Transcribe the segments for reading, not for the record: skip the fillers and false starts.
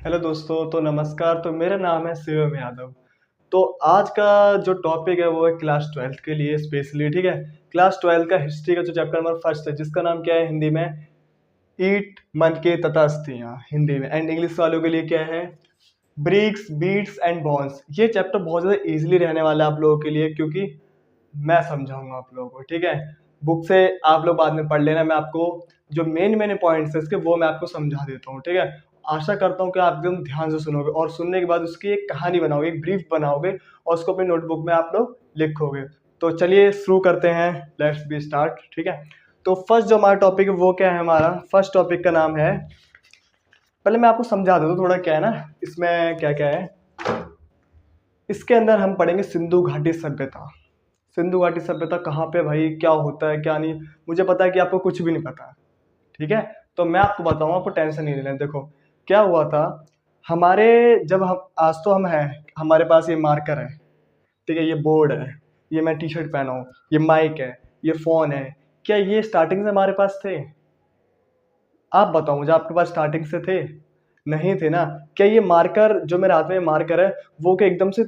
Hello दोस्तों, तो नमस्कार। तो मेरा नाम है शिवम यादव। तो आज का जो टॉपिक है वो है क्लास 12th के लिए स्पेशली, ठीक है। क्लास 12th का हिस्ट्री का जो चैप्टर नंबर फर्स्ट है, जिसका नाम क्या है हिंदी में, ईट मन के तथा अस्थियां हिंदी में, एंड इंग्लिश वालों के लिए क्या है, ब्रिक्स बीट्स एंड बॉन्स। ये चैप्टर बहुत ज़्यादा इजीली रहने वाला है आप लोगों के लिए, क्योंकि मैं समझाऊंगा आप लोगों को, ठीक है। बुक से आप लोग बाद में पढ़ लेना, मैं आपको जो मेन मेन पॉइंट्स है इसके वो मैं आपको समझा देता हूँ, ठीक है। आशा करता हूँ कि आप एकदम ध्यान से सुनोगे और सुनने के बाद उसकी एक कहानी बनाओगे, एक ब्रीफ बनाओगे और उसको अपनी नोटबुक में आप लोग लिखोगे। तो चलिए शुरू करते हैं, लेट्स बी स्टार्ट, ठीक है। तो फर्स्ट जो हमारा टॉपिक है वो क्या है, हमारा फर्स्ट टॉपिक का नाम है, पहले मैं आपको समझा देता हूँ थोड़ा क्या है ना, इसमें क्या क्या है। इसके अंदर हम पढ़ेंगे सिंधु घाटी सभ्यता। सिंधु घाटी सभ्यता कहाँ पे भाई, क्या होता है क्या नहीं, मुझे पता है कि आपको कुछ भी नहीं पता है, ठीक है। तो मैं आपको बताऊंगा, आपको टेंशन नहीं लेना है। देखो क्या हुआ था हमारे, जब हम आज तो हम हैं, हमारे पास ये मार्कर है, ठीक है, ये बोर्ड है, ये मैं टी शर्ट पहना हूँ, ये माइक है, ये फोन है, क्या ये स्टार्टिंग से हमारे पास थे? आप बताओ मुझे, आपके पास स्टार्टिंग से थे? नहीं थे ना। क्या ये मार्कर जो मेरे हाथ में मार्कर है वो क्या एकदम से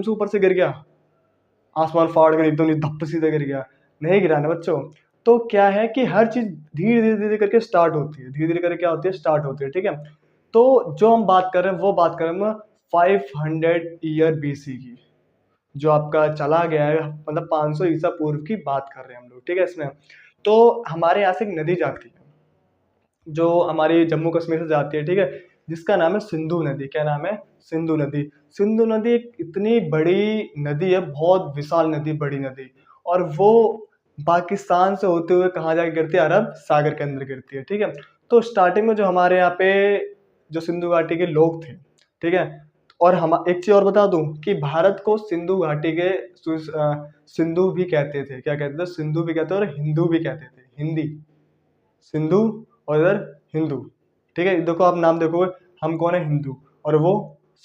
ऊपर से गिर गया, आसमान फाड़ कर एकदम धप्प सीधा गिर गया? नहीं गिरा ना बच्चों। तो क्या है कि हर चीज धीरे धीरे धीरे करके स्टार्ट होती है, धीरे धीरे करके क्या होती है, स्टार्ट होती है, ठीक है। तो जो हम बात कर रहे हैं वो बात कर रहे हैं 500 ईयर बीसी की, जो आपका चला गया है, मतलब 500 ईसा पूर्व की बात कर रहे हैं हम लोग, ठीक है इसमें। तो हमारे यहाँ से एक नदी जाती है जो हमारी जम्मू कश्मीर से जाती है, ठीक है, जिसका नाम है सिंधु नदी। क्या नाम है? सिंधु नदी। सिंधु नदी एक इतनी बड़ी नदी है, बहुत विशाल नदी, बड़ी नदी, और वो पाकिस्तान से होते हुए कहाँ जाके गिरती है, अरब सागर के अंदर गिरती है, ठीक है। तो स्टार्टिंग में जो हमारे यहाँ पे जो सिंधु घाटी के लोग थे, ठीक है, और हम एक चीज और बता दूं कि भारत को सिंधु घाटी के सिंधु भी कहते थे। क्या कहते थे? सिंधु भी कहते थे और हिंदू भी कहते थे। हिंदी सिंधु और इधर हिंदू, ठीक है। देखो आप नाम देखोगे, हम कौन है? हिंदू, और वो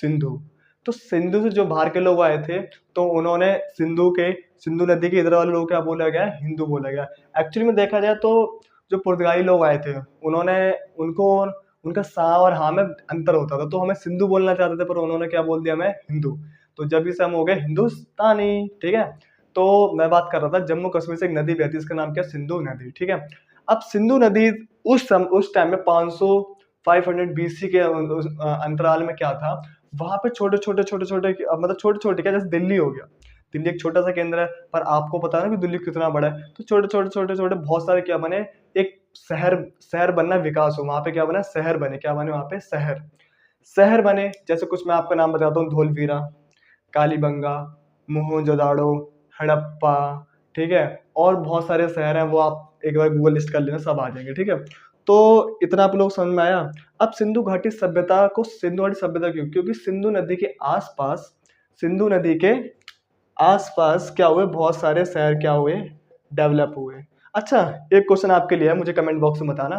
सिंधु। तो सिंधु से जो बाहर के लोग आए थे, तो उन्होंने सिंधु नदी के इधर वाले लोग क्या बोला गया? हिंदू बोला गया। एक्चुअली में देखा जाए तो जो पुर्तगाली लोग आए थे, उन्होंने उनको उनका सा और हाँ में अंतर होता था, तो हमें सिंधु बोलना चाहते थे, पर उन्होंने क्या बोल दिया? हमें हिंदू। तो जब इसे हम हो गए हिंदुस्तानी, ठीक है। तो मैं बात कर रहा था, जम्मू कश्मीर से एक नदी बहती है, इसका नाम क्या? सिंधु नदी, ठीक है। अब सिंधु नदी उस टाइम में 500 बीसी के अंतराल में क्या था, वहां पे छोटे छोटे मतलब छोटे छोटे क्या, जैसे दिल्ली हो गया, दिल्ली एक छोटा सा केंद्र है, पर आपको पता है ना कि दिल्ली कितना बड़ा है। तो छोटे छोटे बहुत सारे क्या बने, एक शहर शहर बनना, विकास हो वहां पे, क्या बना? शहर बने। क्या बने वहां पे? शहर शहर बने। जैसे कुछ मैं आपका नाम बताता हूँ, धोलवीरा, कालीबंगा, मोहनजोदाड़ो, हड़प्पा, ठीक है, और बहुत सारे शहर हैं, वो आप एक बार गूगल लिस्ट कर लेना, सब आ जाएंगे, ठीक है। तो इतना आप लोग समझ में आया। अब सिंधु घाटी सभ्यता को सिंधु घाटी सभ्यता क्यों? क्योंकि सिंधु नदी के आसपास क्या हुए, बहुत सारे शहर क्या हुए, डेवलप हुए। अच्छा, एक क्वेश्चन आपके लिए है, मुझे कमेंट बॉक्स में बताना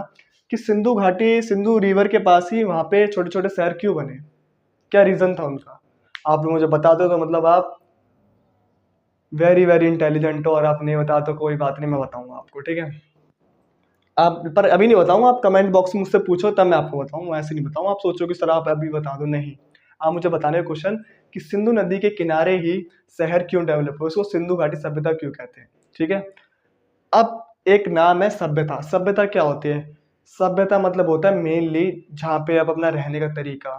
कि सिंधु घाटी, सिंधु रिवर के पास ही वहां पे छोटे छोटे शहर क्यों बने? क्या रीजन था उनका? आप लोग मुझे बता दो तो मतलब आप वेरी वेरी इंटेलिजेंट हो, और आप नहीं बता तो कोई बात नहीं, मैं बताऊंगा आपको, ठीक है। आप पर अभी नहीं बताऊंगा, आप कमेंट बॉक्स में मुझसे पूछो तब मैं आपको बताऊंगा, ऐसे नहीं बताऊंगा आप सोचो कि सर आप अभी बता दो, नहीं। आप मुझे बताने का क्वेश्चन कि सिंधु नदी के किनारे ही शहर क्यों डेवलप हुए, उसको सिंधु घाटी सभ्यता क्यों कहते हैं, ठीक है। अब एक नाम है सभ्यता। सभ्यता क्या होती है? सभ्यता मतलब होता है मेनली जहाँ पे आप अपना रहने का तरीका,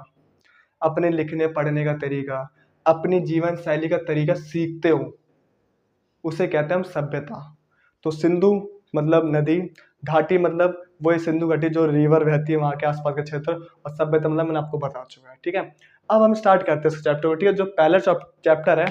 अपने लिखने पढ़ने का तरीका, अपनी जीवन शैली का तरीका सीखते हो, उसे कहते हैं हम सभ्यता। तो सिंधु मतलब नदी, घाटी मतलब वही सिंधु घाटी जो रिवर बहती है वहां के आसपास का क्षेत्र, और सभ्यता मतलब मैंने आपको बता चुका है, ठीक है। अब हम स्टार्ट करते हैं इस चैप्टर को, ठीक है। जो पहला चैप्टर है,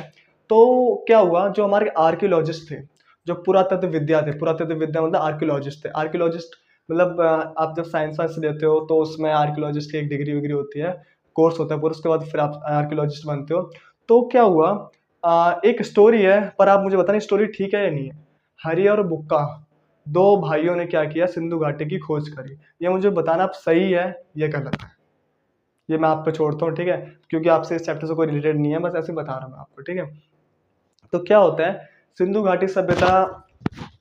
तो क्या हुआ, जो हमारे आर्कियोलॉजिस्ट थे, जो पुरातत्व विद्या थे, पुरातत्व विद्या मतलब आर्कियोलॉजिस्ट थे। आर्कियोलॉजिस्ट मतलब आप जब साइंस वाइंस लेते हो तो उसमें आर्कियोलॉजिस्ट की एक डिग्री विग्री होती है, कोर्स होता है पूरा, उसके बाद फिर आप आर्कियोलॉजिस्ट बनते हो। तो क्या हुआ, एक स्टोरी है, पर आप मुझे बताना स्टोरी ठीक है या नहीं है। हरि और बुक्का, दो भाइयों ने क्या किया, सिंधु घाटी की खोज करी। ये मुझे बताना आप सही है या गलत है, ये मैं आप पे छोड़ता हूँ, ठीक है, क्योंकि आपसे इस चैप्टर से कोई रिलेटेड नहीं है, बस ऐसे बता रहा हूँ मैं आपको, ठीक है। तो क्या होता है सिंधु घाटी सभ्यता,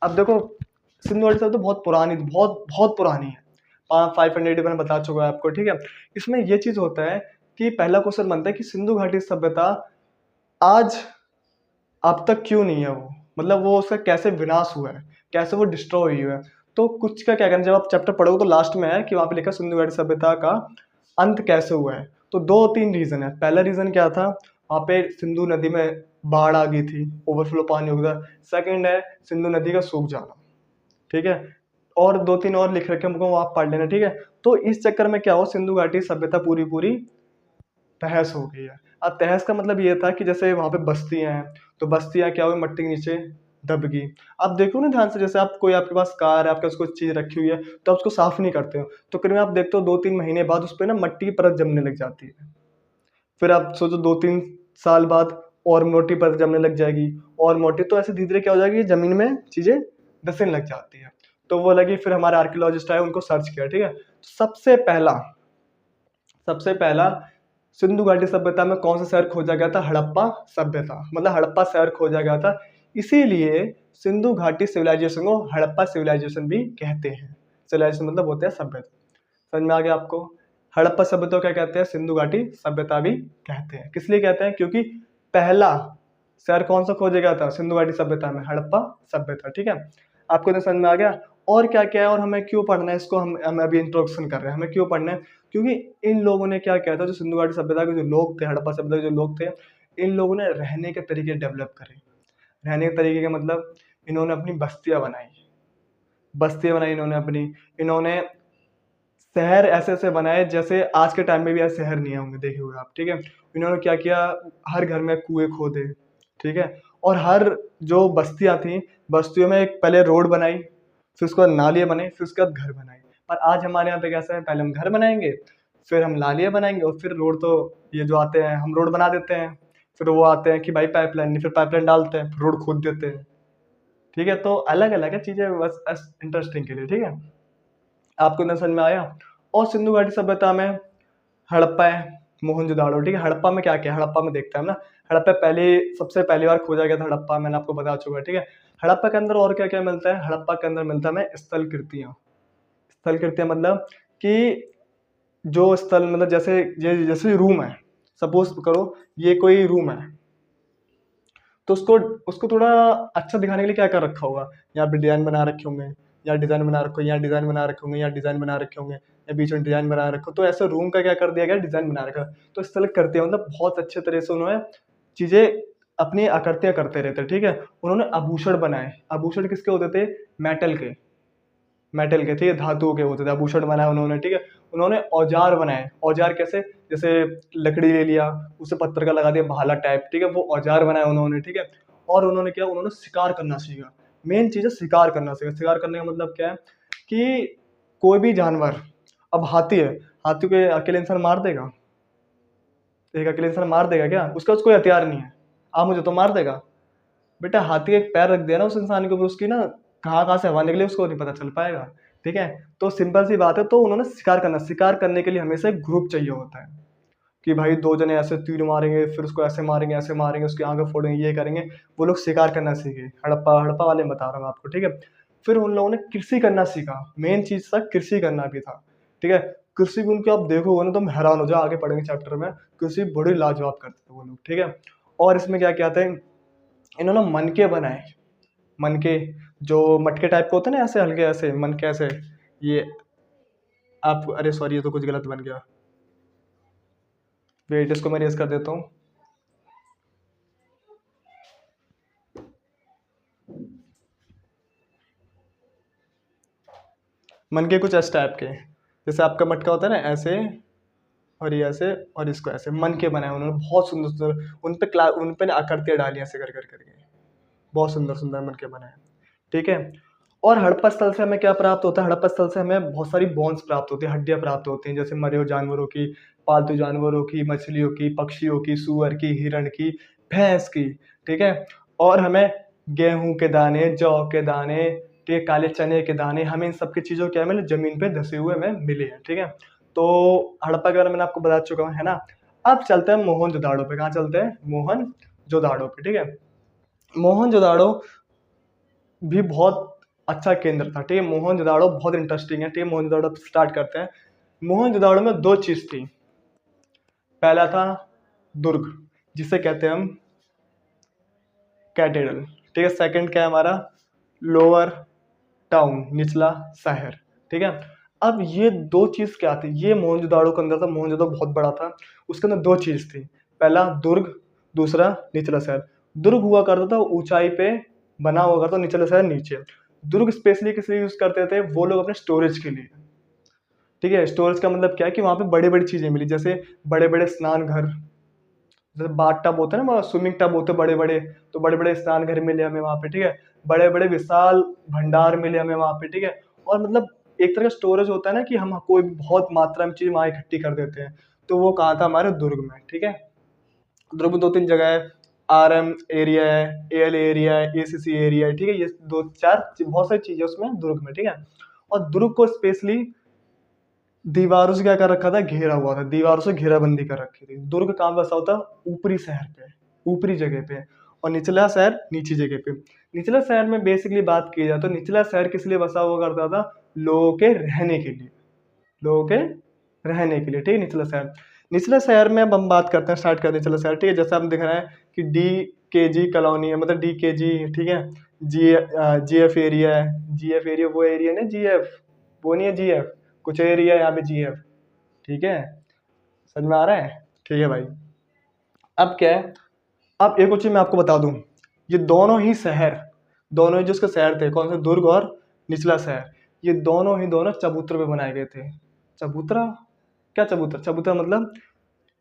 अब देखो सिंधु घाटी सभ्यता बहुत पुरानी, बहुत बहुत पुरानी है, 500 मैंने बता चुका है आपको, ठीक है। इसमें ये चीज होता है कि पहला क्वेश्चन बनता है कि सिंधु घाटी सभ्यता आज अब तक क्यों नहीं है वो, मतलब वो उसका कैसे विनाश हुआ है, कैसे वो डिस्ट्रॉय हुई है। तो कुछ का क्या करना, जब आप चैप्टर पढ़ोगे तो लास्ट में है कि वहां पे लिखा सिंधु घाटी सभ्यता का अंत कैसे हुआ है। तो 2-3 रीजन है। पहला रीजन क्या था, वहां पे सिंधु नदी में बाढ़ आ गई थी, ओवरफ्लो पानी हो गया। सेकंड है सिंधु नदी का सूख जाना, ठीक है। और 2-3 और लिख रखे हमको, वो आप पढ़ लेना, ठीक है। तो इस चक्कर में क्या हो, सिंधु घाटी सभ्यता पूरी पूरी तहस हो गई है। अब तहस का मतलब ये था कि जैसे वहां पे बस्तियां हैं, तो बस्तियां क्या हुई, मट्टी के नीचे दब गई। अब देखो ना ध्यान से, जैसे आप कोई आपके पास कार है, आपके पास कोई चीज रखी हुई है, तो आप उसको साफ नहीं करते हो, तो करीब आप देखते हो 2-3 महीने बाद उस पर ना मट्टी की परत जमने लग जाती है। फिर आप सोचो 2-3 साल बाद और मोटी परत जमने लग जाएगी, और मोटी, तो ऐसे धीरे धीरे क्या हो जाएगी, जमीन में चीजें धंसने लग जाती है। तो वो लगी, फिर हमारे आर्कियोलॉजिस्ट आए, उनको सर्च किया, ठीक है। सबसे पहला सिंधु घाटी सभ्यता में कौन सा शहर खोजा गया था, हड़प्पा सभ्यता, मतलब हड़प्पा शहर खोजा गया था। इसीलिए सिंधु घाटी सिविलाइजेशन को हड़प्पा सिविलाइजेशन भी कहते हैं। सिविलाइजेशन मतलब होता है सभ्यता। समझ में आ गया आपको। हड़प्पा सभ्यता क्या कहते हैं, सिंधु घाटी सभ्यता भी कहते हैं। किस लिए कहते हैं, क्योंकि पहला शहर कौन सा खोजा गया था सिंधु घाटी सभ्यता में, हड़प्पा सभ्यता, ठीक है। आपको तो समझ में आ गया। और क्या क्या है, और हमें क्यों पढ़ना है इसको, हम अभी इंट्रोडक्शन कर रहे हैं, हमें क्यों पढ़ना है, क्योंकि इन लोगों ने क्या किया था, जो सिंधु घाटी सभ्यता के जो लोग थे, हड़प्पा सभ्यता के जो लोग थे, इन लोगों ने रहने के तरीके डेवलप करे। रहने के तरीके का मतलब, इन्होंने अपनी बस्तियां बनाई इन्होंने अपनी, इन्होंने शहर ऐसे ऐसे बनाए जैसे आज के टाइम में भी ऐसे शहर नहीं होंगे, देखे हुए आप, ठीक है। इन्होंने क्या किया, हर घर में कुएं खोदे, ठीक है। और हर जो बस्तियां थी, बस्तियों में एक पहले रोड बनाई, फिर उसके बाद नालियां बनाई, फिर उसके बाद घर बनाए। पर आज हमारे यहाँ पे कैसा है, पहले हम घर बनाएंगे, फिर हम नालियां बनाएंगे, और फिर रोड, तो ये जो आते हैं हम रोड बना देते हैं, फिर वो आते हैं कि भाई पाइपलाइन नहीं, फिर पाइपलाइन डालते हैं, फिर रोड खोद देते हैं, ठीक है। तो अलग अलग है चीजें, बस इंटरेस्टिंग के लिए, ठीक है। आपको इतना समझ में आया। और सिंधु घाटी सभ्यता में हड़प्पा है, मोहनजोदाड़ो, ठीक है। हड़प्पा में क्या क्या है, हड़प्पा में देखते हैं हम ना। हड़प्पा सबसे पहली बार खोजा गया था हड़प्पा, मैंने आपको बता चुका है, ठीक है। हड़प्पा के अंदर और क्या क्या मिलता है, हड़प्पा के अंदर मिलता है हमें स्थल कृतियां मतलब कि जो स्थल, मतलब जैसे रूम है, सपोज करो ये कोई रूम है, तो उसको उसको थोड़ा अच्छा दिखाने के लिए क्या कर रखा होगा, यहाँ पे डिजाइन बना रखे होंगे, यहाँ डिजाइन बना रखे, यहाँ डिजाइन बना रखे होंगे, यहाँ डिजाइन बना रखे होंगे, या बीच में डिजाइन बना रखो, तो ऐसे रूम का क्या कर दिया गया, डिजाइन बना रखा। तो स्थल करते हैं, मतलब बहुत अच्छे तरह से उन्होंने चीजें अपनी आकृतियां करते रहते, ठीक है। उन्होंने आभूषण बनाए, आभूषण किसके होते थे, मेटल के, ठीक है, धातुओं के होते थे, आभूषण बनाए उन्होंने, ठीक है। उन्होंने औजार बनाए, औजार कैसे, जैसे लकड़ी ले लिया, उसे पत्थर का लगा दिया भाला टाइप, ठीक है, वो औजार बनाए उन्होंने, ठीक है। और उन्होंने क्या, उन्होंने शिकार करना सीखा। मेन चीज है शिकार करना सीखा। शिकार करने का मतलब क्या है कि कोई भी जानवर, अब हाथी है, हाथी को अकेले इंसान मार देगा, एक अकेले इंसान मार देगा क्या, उसका कोई हथियार नहीं है, आप मुझे तो मार देगा। बेटा हाथी का एक पैर रख दिया ना उस इंसान के ऊपर, उसकी ना कहाँ कहाँ से हवा निकले उसको नहीं पता चल पाएगा, ठीक है। तो सिंपल सी बात है, तो उन्होंने शिकार करने के लिए हमेशा एक ग्रुप चाहिए होता है, कि भाई 2 जने ऐसे तीर मारेंगे, फिर उसको ऐसे मारेंगे, ऐसे मारेंगे, उसकी आंखें फोड़ेंगे, ये करेंगे। वो लोग शिकार करना सीखे, हड़प्पा हड़प्पा वाले में बता रहा हूँ आपको, ठीक है। फिर उन लोगों ने कृषि करना सीखा, मेन चीज था कृषि करना भी था, ठीक है। कृषि भी उनकी आप देखोगे ना, तुम हैरान हो जाओ, आगे पढ़ेंगे चैप्टर में, कृषि बड़ी लाजवाब करते थे वो लोग, ठीक है। और इसमें क्या क्या थे, इन्होंने मनके बनाए, मनके जो मटके टाइप के होते हैं ना, ऐसे हल्के ऐसे मनके ऐसे, ये आप, अरे सॉरी, ये तो कुछ गलत बन गया, वेट इसको मैं रेस कर देता हूँ। मनके कुछ इस टाइप के, जैसे आपका मटका होता है ना ऐसे, और ये ऐसे, और इसको ऐसे मनके बनाए उन्होंने, बहुत सुंदर सुंदर, उन पे आकृतियां डाली ऐसे कर कर करके, बहुत सुंदर सुंदर मनके बनाए, ठीक है। और हड़प्पा स्थल से हमें क्या प्राप्त होता है, हड़प्पा स्थल से हमें बहुत सारी बोन्स प्राप्त होती है, हड्डियां प्राप्त होती हैं, जैसे मरे हुए जानवरों की, पालतू जानवरों की, मछलियों की, पक्षियों की, सूअर की, हिरण की, भैंस की, ठीक है। और हमें गेहूं के दाने, जौ के दाने, ठीक है, काले चने के दाने, हमें इन सबकी चीजों क्या मिले, जमीन पे धसे हुए हमें मिले हैं, ठीक है। तो हड़प्पा के बारे में मैंने आपको बता चुका हूँ, है ना। अब चलते हैं मोहनजोदाड़ो पे, कहाँ चलते हैं, मोहनजोदाड़ो पे, ठीक है। मोहनजोदाड़ो भी बहुत अच्छा केंद्र था। ठीक है, मोहनजोदाड़ो बहुत इंटरेस्टिंग है। ठीक है, मोहनजोदाड़ो स्टार्ट करते हैं। मोहनजोदाड़ो में दो चीज थी। पहला था दुर्ग, जिसे कहते हैं हम कैथेड्रल। ठीक है, सेकंड क्या है हमारा, लोअर टाउन, निचला शहर। ठीक है, अब ये दो चीज क्या थी, ये मोहनजोदाड़ो के अंदर था। मोहनजोदाड़ो बहुत बड़ा था, उसके अंदर दो चीज थी। पहला दुर्ग, दूसरा निचला शहर। दुर्ग हुआ करता था ऊंचाई पे बना हुआ करता, निचला शहर नीचे। दुर्ग स्पेशली किस लिए यूज करते थे वो लोग, अपने स्टोरेज के लिए। ठीक है, स्टोरेज का मतलब क्या है कि वहां पे बड़ी बड़ी चीजें मिली, जैसे बड़े बड़े स्नान घर, जैसे बाथ टब होते हैं ना, स्विमिंग टब होते हैं बड़े बड़े, तो बड़े बड़े स्नान घर मिले हमें वहाँ पे। ठीक है, बड़े बड़े विशाल भंडार मिले हमें वहाँ पे। ठीक है, और मतलब एक तरह का स्टोरेज होता है ना कि हम कोई बहुत मात्रा में चीज वहाँ इकट्ठी कर देते हैं, तो वो कहाँ था, हमारे दुर्ग में। ठीक है, दुर्ग में दो तीन जगह है, RM एरिया है, AL एरिया है, ACC एरिया है। ठीक है, ये दो चार बहुत सारी चीजें उसमें दुर्ग में। ठीक है, और दुर्ग को स्पेशली दीवारों से क्या कर रखा था, घेरा हुआ था, दीवारों से घेराबंदी कर रखी थी। दुर्ग कहाँ बसा होता, ऊपरी शहर पे, ऊपरी जगह पे, और निचला शहर नीची जगह पे। निचला शहर में बेसिकली बात की जाए तो निचला शहर किस लिए बसा हुआ करता था, लोगों के रहने के लिए, लोगों के रहने के लिए। ठीक है, निचला शहर, निचला शहर में अब हम बात करते हैं, स्टार्ट करते हैं निचला शहर। ठीक है, जैसे हम दिख रहा है कि DKG कॉलोनी है, मतलब DKG। ठीक है, GF एरिया है, GF एरिया वो एरिया नहीं, GF वो नहीं है, GF कुछ एरिया है यहाँ पे, GF। ठीक है, समझ में आ रहा है। ठीक है भाई, अब क्या है, अब एक और चीज मैं आपको बता दूं, ये दोनों ही शहर, दोनों ही जो उसके शहर थे, कौन से, दुर्ग और निचला शहर, ये दोनों ही दोनों चबूतरे पे बनाए गए थे। चबूतरा, क्या चबूतरा, चबूतरा मतलब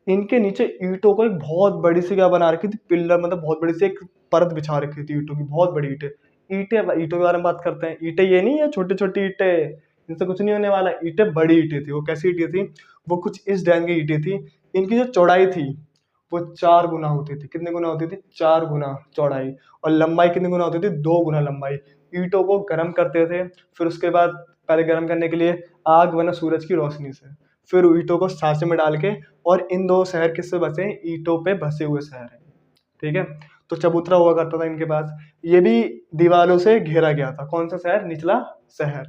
इनके नीचे ईंटों को एक बहुत बड़ी सी क्या बना रखी थी, पिल्लर, मतलब बहुत बड़ी सी एक परत बिछा रखी थी ईंटों की, बहुत बड़ी ईंटें। ईंटों के बारे में बात करते हैं, ईंटें ये नहीं है छोटी छोटी ईंटें, इनसे कुछ नहीं होने वाला। ईंटें बड़ी ईंटें थी। वो कैसी ईंटें थी, वो कुछ इस डिजाइन की ईंटें थी। इनकी जो चौड़ाई थी वो 4 गुना होती थी। कितने गुना होती थी, 4 गुना चौड़ाई। और लंबाई कितनी गुना होती थी, 2 गुना लंबाई। ईंटों को गर्म करते थे, फिर उसके बाद पहले गर्म करने के लिए आग बना सूरज की रोशनी से, फिर ईंटों को सांचे में डाल के, और इन दो शहर किससे बसे हैं, ईंटों पे बसे हुए शहर हैं। ठीक है, तो चबूतरा हुआ करता था इनके पास, ये भी दीवारों से घेरा गया था। कौन सा शहर, निचला शहर।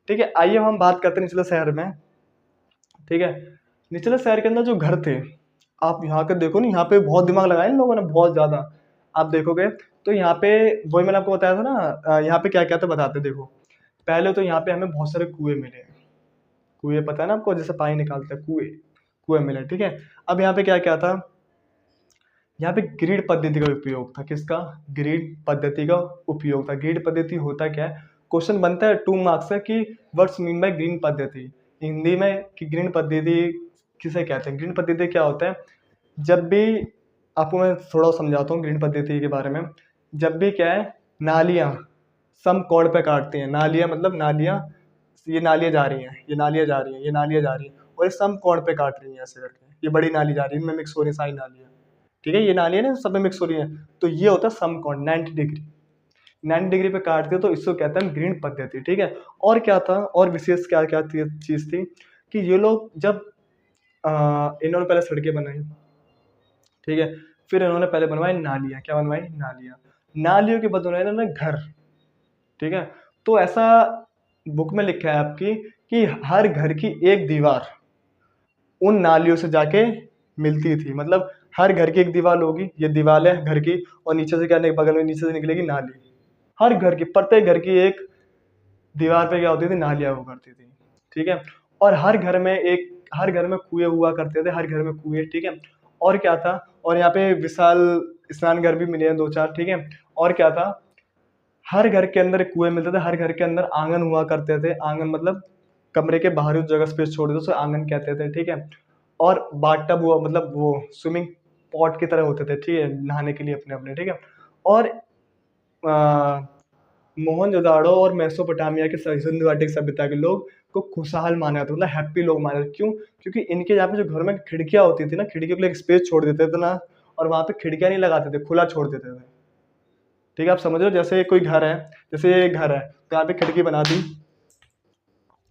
ठीक है, आइए हम बात करते हैं निचला शहर में। ठीक है, निचले शहर के अंदर जो घर थे, आप यहाँ के देखो ना, यहाँ पे बहुत दिमाग लगाया इन लोगों ने, बहुत ज्यादा। आप देखोगे तो यहाँ पे, वही मैंने आपको बताया था ना, यहाँ पे क्या क्या था बताते, देखो। पहले तो यहाँ पे हमें बहुत सारे कुएं मिले हैं। कुएं पता है ना आपको, जैसे पानी निकालते हैं, कुएं, कुएं मिले। ठीक है, अब यहाँ पे क्या क्या था, यहाँ पे ग्रिड पद्धति का उपयोग था। किसका, ग्रिड पद्धति का उपयोग था। ग्रिड पद्धति होता क्या है, क्वेश्चन बनता है 2 मार्क्स का कि व्हाट्स मीन बाय ग्रीन पद्धति, हिंदी में, कि ग्रीन पद्धति किसे कहते हैं। ग्रीन पद्धति क्या होता है, जब भी, आपको मैं थोड़ा समझाता हूँ ग्रीन पद्धति के बारे में। जब भी क्या है, नालियाँ सम कोण पे काटती हैं, नालियाँ मतलब नालियाँ, ये नालियाँ जा रही हैं, ये नालियाँ जा रही हैं, ये नालियाँ जा रही हैं, और ये सम कोण पे काट रही हैं ऐसे करके, ये बड़ी नाली जा रही है, इनमें मिक्स हो रही है सारी नालियाँ। ठीक है, ये नालियाँ ना सब में मिक्स हो रही है, तो ये होता है समकोण, 90 डिग्री। 90 डिग्री पे काटते हो तो इसको कहते हैं ग्रीन पद्धति। ठीक है, और क्या था, और विशेष क्या क्या चीज थी, कि ये लोग जब इन्होंने पहले सड़कें बनाई। ठीक है, फिर इन्होंने पहले बनवाई नालियाँ, क्या बनवाई, नालियाँ। नालियों के बाद बनाए इन्होंने घर। ठीक है, तो ऐसा बुक में लिखा है आपकी कि हर घर की एक दीवार उन नालियों से जाके मिलती थी। मतलब हर घर की एक दीवार होगी, ये दीवार है घर की, और नीचे से क्या बगल में नीचे से निकलेगी नाली। हर घर की, प्रत्येक घर की एक दीवार पे क्या होती थी, नालियाँ हुआ करती थी। ठीक है, और हर घर में कुएं हुआ करते थे, हर घर में कुएं। ठीक है, और क्या था, और यहाँ पे विशाल स्नान घर भी मिले हैं 2 4। ठीक है, और क्या था, हर घर के अंदर एक कुएं मिलते थे, हर घर के अंदर आंगन हुआ करते थे। आंगन मतलब कमरे के बाहर उस जगह स्पेस छोड़ दो, उसे आंगन कहते थे। ठीक है, और बाथटब हुआ, मतलब वो स्विमिंग पॉट की तरह होते थे। ठीक है, नहाने के लिए अपने अपने। ठीक है, और मोहनजोदाड़ो और मेसोपोटामिया के सिंधु घाटी सभ्यता के लोग को खुशहाल माना जाता, मतलब हैप्पी लोग माने जाते। क्यों, क्योंकि इनके यहाँ पे जो घर में खिड़कियां होती थी ना, खिड़कियों के लिए एक स्पेस छोड़ देते थे ना, और वहां पे खिड़कियां नहीं लगाते थे, खुला छोड़ देते थे। ठीक है, आप समझ रहे हो, जैसे कोई घर है, जैसे ये घर है, तो यहाँ पे खिड़की बना दी,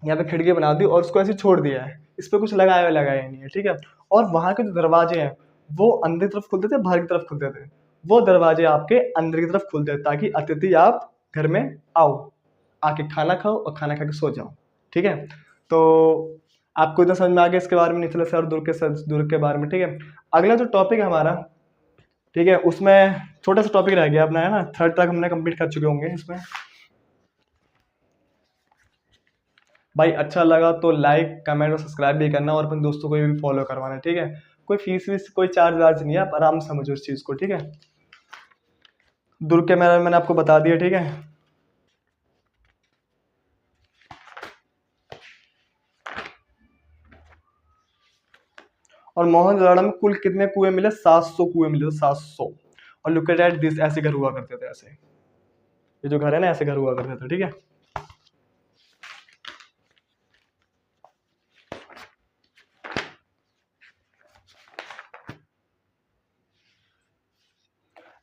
यहाँ पे खिड़की बना दी और उसको ऐसे छोड़ दिया है, इस पे कुछ लगाया नहीं है। ठीक है, और वहां के जो दरवाजे हैं वो अंदर की तरफ खुलते थे, बाहर की तरफ खुलते थे। वो दरवाजे आपके अंदर की तरफ खुलते थे ताकि अतिथि आप घर में आओ। आके खाना खाओ और खाना खा के सो जाओ। ठीक है, तो आपको इतना समझ में आ गया इसके बारे में, निचले से और दूर के बारे में। ठीक है, अगला जो टॉपिक है हमारा, ठीक है, उसमें छोटा सा टॉपिक रह गया अपना, है ना, थर्ड तक हमने कंप्लीट कर चुके होंगे इसमें। भाई अच्छा लगा तो लाइक कमेंट और सब्सक्राइब भी करना, और अपने दोस्तों को भी फॉलो करवाना। ठीक है, कोई फीस वीस कोई चार्ज वार्ज नहीं है, आप आराम से समझो इस चीज़ को। ठीक है, दुर्ग के मैंने आपको बता दिया। ठीक है, और मोहनजोदड़ो में कुल कितने कुएं मिले? 700 कुएं मिले, 700। और लुक एट दिस, ऐसे घर हुआ करते थे, ऐसे, ये जो घर है ना, ऐसे घर हुआ करते थे। ठीक है,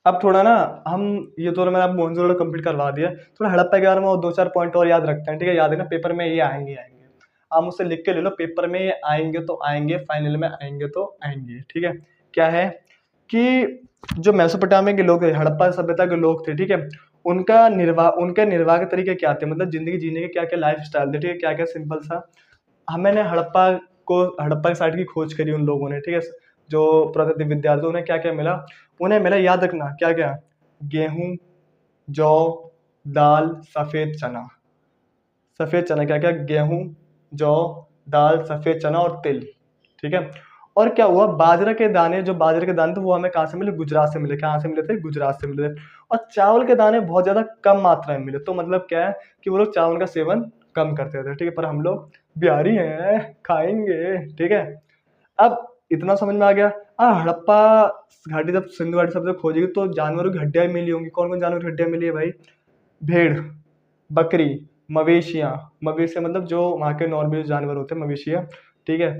अब थोड़ा ना हम, ये तो मैंने आप मोहनजोदड़ो कंप्लीट करवा दिया, थोड़ा हड़प्पा के बारे में और 2-4 पॉइंट और याद रखते हैं। ठीक है, याद है ना, पेपर में ये आएंगे। आप मुझसे लिख के ले लो, पेपर में ये आएंगे तो आएंगे, फाइनल में आएंगे तो आएंगे। ठीक है, क्या है कि जो मेसोपोटामिया के लोग थे, हड़प्पा सभ्यता के लोग थे, ठीक है, उनके निर्वाह के तरीके क्या थे, मतलब जिंदगी जीने के क्या क्या लाइफ स्टाइल थे। ठीक है, क्या क्या सिंपल सा, हमने हड़प्पा की साइट की खोज करी उन लोगों ने। ठीक है, जो पुरातत्व विद्यार्थी, उन्हें क्या क्या मिला? उन्हें मिला, याद रखना, क्या क्या? गेहूं, जौ, दाल, सफेद चना। सफेद चना क्या क्या? गेहूं, जौ, दाल, सफेद चना और तिल। ठीक है, और क्या हुआ, बाजरा के दाने, जो बाजरे के दाने थे वो हमें कहाँ से मिले? गुजरात से मिले। कहाँ से मिले थे? गुजरात से मिले थे। और चावल के दाने बहुत ज्यादा कम मात्रा में मिले। तो मतलब क्या है कि वो लोग चावल का सेवन कम करते थे। ठीक है, पर हम लोग बिहारी हैं, खाएंगे। ठीक है, अब इतना समझ में आ गया। हड़प्पा घाटी, जब सिंधु घाटी सब खोजी गई तो जानवरों की हड्डियां मिली होंगी। कौन कौन जानवर की हड्डियां मिली है भाई? भेड़, बकरी, मवेशियाँ। मवेशियाँ मतलब जो वहाँ के नॉर्मल जानवर होते हैं, मवेशियाँ। ठीक है,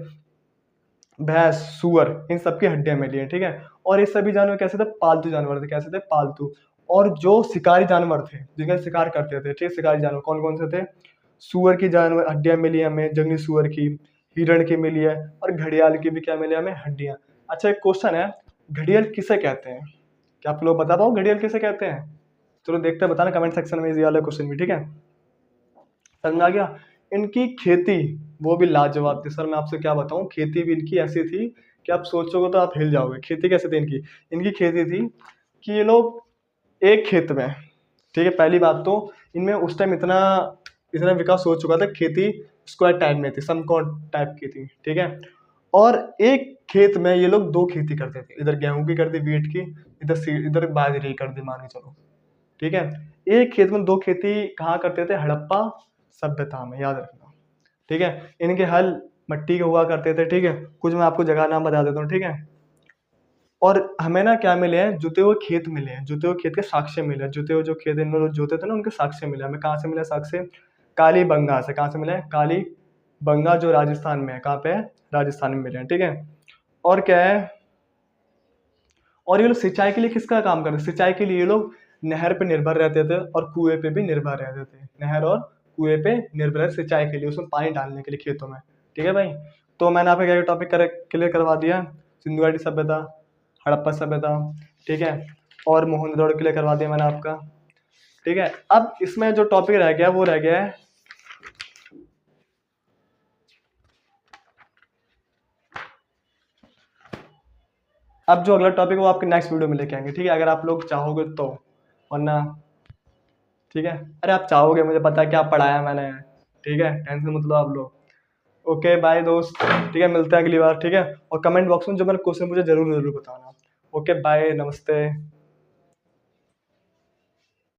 भैंस, सुअर, इन सबकी हड्डियां मिली हैं। ठीक है, और ये सभी जानवर कैसे थे? पालतू जानवर थे। कैसे थे? पालतू। और जो शिकारी जानवर थे, जिनका शिकार करते थे, ठीक है, शिकारी जानवर कौन कौन से थे? सुअर की जानवर हड्डियां मिली हमें, जंगली सुअर की, हिरण की मिली है, और घड़ियाल की भी क्या मिली हमें? हड्डियां। अच्छा, एक क्वेश्चन है, घड़ियाल किसे कहते हैं? क्या आप लोग बता पाओ घड़ियाल किसे कहते हैं? चलो देखते हैं, बताना कमेंट सेक्शन में, इजी वाला क्वेश्चन भी। ठीक है, समझ में आ गया? इनकी खेती वो भी लाजवाब थी सर। मैं आपसे क्या बताऊं, खेती भी इनकी ऐसी थी कि आप सोचोगे तो आप हिल जाओगे। खेती कैसे थी इनकी? इनकी खेती थी कि ये लोग एक खेत में, ठीक है, पहली बात तो इनमें उस टाइम इतना इतना विकास हो चुका था, खेती स्क्वायर टाइप में थी, समकोण टाइप की थी। ठीक है, और एक खेत में ये लोग दो खेती करते थे, इधर गेहूं की कर दी, वीट की, इधर बाजरे की कर दी, मान के चलो। ठीक है, एक खेत में दो खेती कहाँ करते थे? हड़प्पा सभ्यता में, याद रखना। ठीक है, इनके हल मिट्टी के हुआ करते थे। ठीक है, कुछ मैं आपको जगह नाम बता देता हूँ। ठीक है, और हमें ना क्या मिले हैं? जुते हुए खेत मिले हैं, जुते हुए खेत के साक्ष्य मिले हैं। जुते हुए जो खेत इन लोग जोते थे ना, उनके साक्ष्य मिले। हमें कहाँ से मिले साक्ष्य? कालीबंगा से। कहाँ से मिले? कालीबंगा, जो राजस्थान में है। कहाँ पे है? राजस्थान में मिले हैं। ठीक है, और क्या है, और ये लोग सिंचाई के लिए किसका काम करते? सिंचाई के लिए ये लोग नहर पे निर्भर रहते थे और कुएं पे भी निर्भर रहते थे। नहर और कुएं पे निर्भर है सिंचाई के लिए, उसमें पानी डालने के लिए खेतों में। ठीक है भाई, तो मैंने आपका क्या टॉपिक क्लियर करवा दिया, सिंधु घाटी सभ्यता, हड़प्पा सभ्यता। ठीक है, और मोहनजोदड़ो क्लियर करवा दिया मैंने आपका। ठीक है, अब इसमें जो टॉपिक रह गया वो रह गया है, अब जो अगला टॉपिक वो आपके नेक्स्ट वीडियो में लेके आएंगे। ठीक है, अगर आप लोग चाहोगे तो, वरना ठीक है, अरे आप चाहोगे, मुझे पता है क्या पढ़ाया मैंने। ठीक है, टेंशन मत लो आप लोग। ओके बाय दोस्त। ठीक है, मिलते हैं अगली बार। ठीक है, और कमेंट बॉक्स में जो मैंने क्वेश्चन पूछे जरूर जरूर बताना। ओके बाय, नमस्ते।